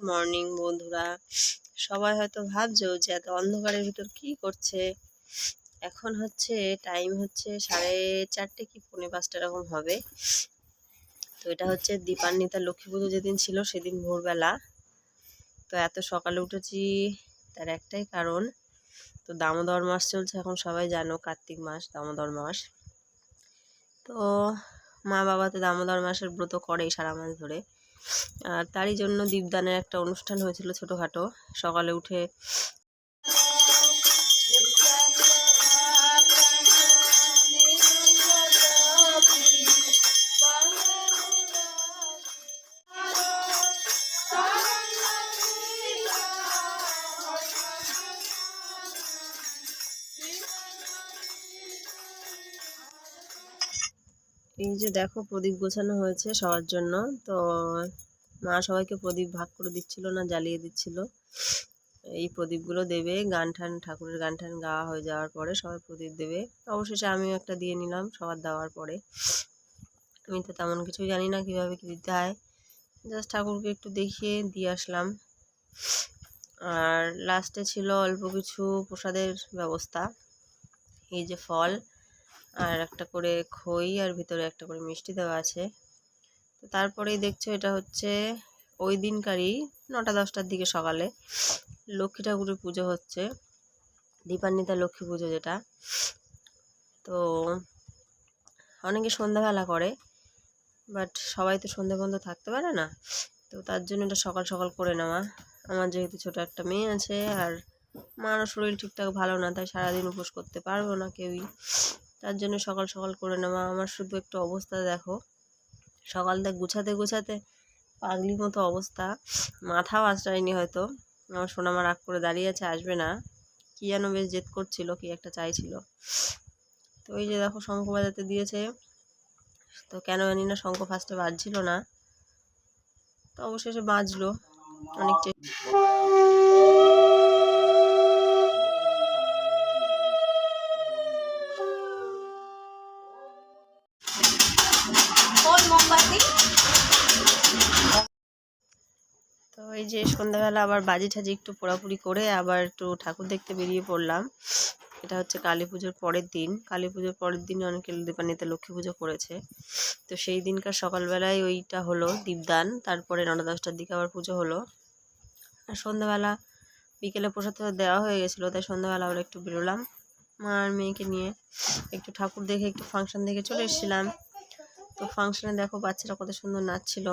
Morning বন্ধুরা। সবাই হয়তো ভাবছো যে এত অন্ধকারের ভিতর কি করছে। এখন হচ্ছে টাইম হচ্ছে 4:30 কি 4:45 এরকম হবে। তো এটা হচ্ছে দীপান্বিতা লক্ষ্মী পুজো যেদিন ছিল সেদিন ভোরবেলা। তো এত সকালে উঠেছি তার একটাই কারণ, তো দামোদর মাস চলছে, এখন সবাই জানো কার্তিক মাস দামোদর মাস। তো মা বাবা তো দামোদর মাসের ব্রত করেই সারা মাস ধরে, আর তারই জন্য দীপদানের একটা অনুষ্ঠান হয়েছিল ছোটোখাটো। সকালে উঠে এই যে দেখো প্রদীপ গোছানো হয়েছে সবার জন্য। তো মা সবাইকে প্রদীপ ভাগ করে দিচ্ছিল না, জ্বালিয়ে দিচ্ছিল। এই প্রদীপগুলো দেবে গান ঠান, ঠাকুরের গান ঠান গাওয়া হয়ে যাওয়ার পরে সবাই প্রদীপ দেবে। অবশেষে আমিও একটা দিয়ে নিলাম সবার দেওয়ার পরে। আমি তো তেমন কিছুই জানি না কীভাবে কী দিতে হয়, জাস্ট ঠাকুরকে একটু দেখিয়ে দিয়ে আসলাম। আর লাস্টে ছিল অল্প কিছু প্রসাদের ব্যবস্থা, এই যে ফল আর একটা করে খই আর ভিতরে একটা করে মিষ্টি দেওয়া আছে। তো তারপরেই দেখছো এটা হচ্ছে ওই দিনকারই 9টা-10টার দিকে সকালে লক্ষ্মী ঠাকুরের পুজো হচ্ছে, দীপান্বিতা লক্ষ্মী পুজো যেটা। তো অনেকে সন্ধ্যাবেলা করে, বাট সবাই তো সন্ধ্যা পর্যন্ত থাকতে পারে না, তো তার জন্য এটা সকাল সকাল করে নেওয়া। আমার যেহেতু ছোট একটা মেয়ে আছে আর মারও শরীর ঠিকঠাক ভালো না, তাই সারাদিন উপোস করতে পারবো না কেউই, তার জন্য সকাল সকাল করে নেওয়া। আমার শুধু একটু অবস্থা দেখো, সকাল থেকে গুছাতে গুছাতে পাগলির মতো অবস্থা, মাথাও আঁচড়ায়নি হয়তো। আমার সোনামা রাগ করে দাঁড়িয়ে আছে, আসবে না, কী যেন বেশ জেদ করছিল, কি একটা চাইছিল। তো এই যে দেখো শঙ্খ বাজাতে দিয়েছে, তো কেন জানি না শঙ্খ ফার্স্টে বাজছিল না, তো অবশেষে বাজলো। অনেক তো এই যে সন্ধ্যাবেলা আবার বাজি ঠাজি একটু পোড়াপুড়ি করে আবার একটু ঠাকুর দেখতে বেরিয়ে পড়লাম। এটা হচ্ছে কালী পুজোর পরের দিন। কালী পুজোর পরের দিন অনেকে দীপান্বিতা লক্ষ্মী পুজো করেছে। তো সেই দিনকার সকালবেলায় ওইটা হলো দীপদান, তারপরে 9টা-10টার দিকে আবার পুজো হলো। আর সন্ধ্যাবেলা বিকেলে প্রসাদ দেওয়া হয়ে গেছিলো, তাই সন্ধ্যাবেলা আবার একটু বেরোলাম মা আর মেয়েকে নিয়ে, একটু ঠাকুর দেখে একটু ফাংশন দেখে চলে এসেছিলাম। তো ফাংশনে দেখো বাচ্চারা কত সুন্দর নাচছিল,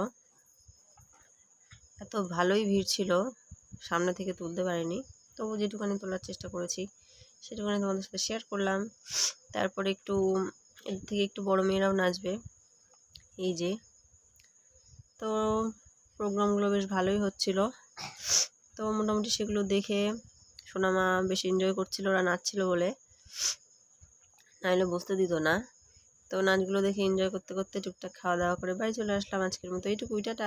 এত ভালোই ভিড় ছিল, সামনে থেকে তুলতে পারিনি, তবু যেটুখানি তোলার চেষ্টা করেছি সেটুখানি তোমাদের সাথে শেয়ার করলাম। তারপরে একটু এর থেকে একটু বড় মেয়েরাও নাচবে এই যে। তো প্রোগ্রামগুলো বেশ ভালোই হচ্ছিল, তো মোটামুটি সেগুলো দেখে সোনামা বেশ এনজয় করছিল ওরা নাচছিল বলে, নাহলে বসতে দিত না। তো নাচগুলো দেখে এনজয় করতে করতে টুকটাক খাওয়া দাওয়া করে বাড়ি চলে আসলাম। আজকের মতো এইটুকুই, টাটা।